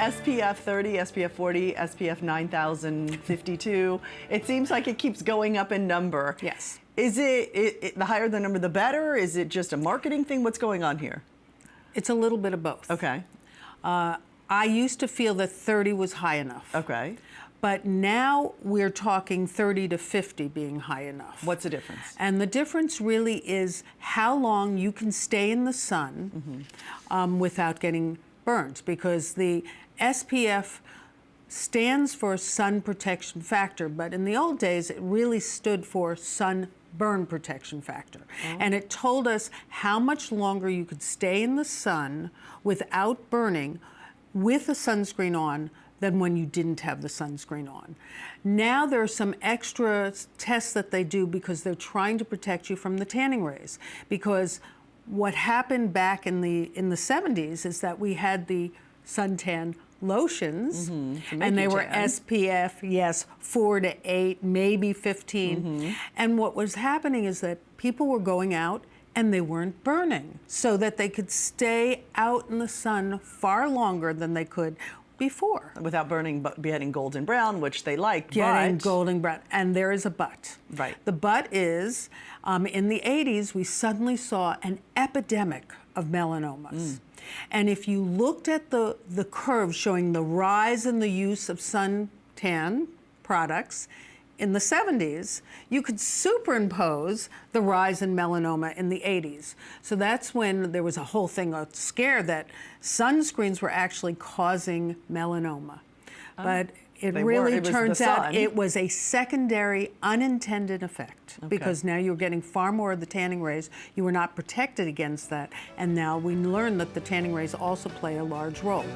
SPF 30, SPF 40, SPF 9052. It seems like it keeps going up in number. Yes. Is it the higher the number, the better? Is it just a marketing thing? What's going on here? It's a little bit of both. Okay. I used to feel that 30 was high enough. Okay. But now we're talking 30 to 50 being high enough. What's the difference? And the difference really is how long you can stay in the sun without getting burns, because the SPF stands for sun protection factor, but in the old days it really stood for sun burn protection factor. And it told us how much longer you could stay in the sun without burning with a sunscreen on than when you didn't have the sunscreen on. Now there are some extra tests that they do because they're trying to protect you from the tanning rays. Because what happened back in the 70s is that we had the suntan lotions, and they were SPF, yes, 4 to 8, maybe 15. And what was happening is that people were going out and they weren't burning, so that they could stay out in the sun far longer than they could before. Without burning, but getting golden brown, which they like. Getting golden brown. And there is a but. Right. The but is, in the 80s, we suddenly saw an epidemic of melanomas. And if you looked at the curve showing the rise in the use of suntan products in the 70s, you could superimpose the rise in melanoma in the 80s. So that's when there was a whole thing, a scare that sunscreens were actually causing melanoma. But it really turns out it was a secondary unintended effect, because now you're getting far more of the tanning rays. You were not protected against that, and now we learn that the tanning rays also play a large role.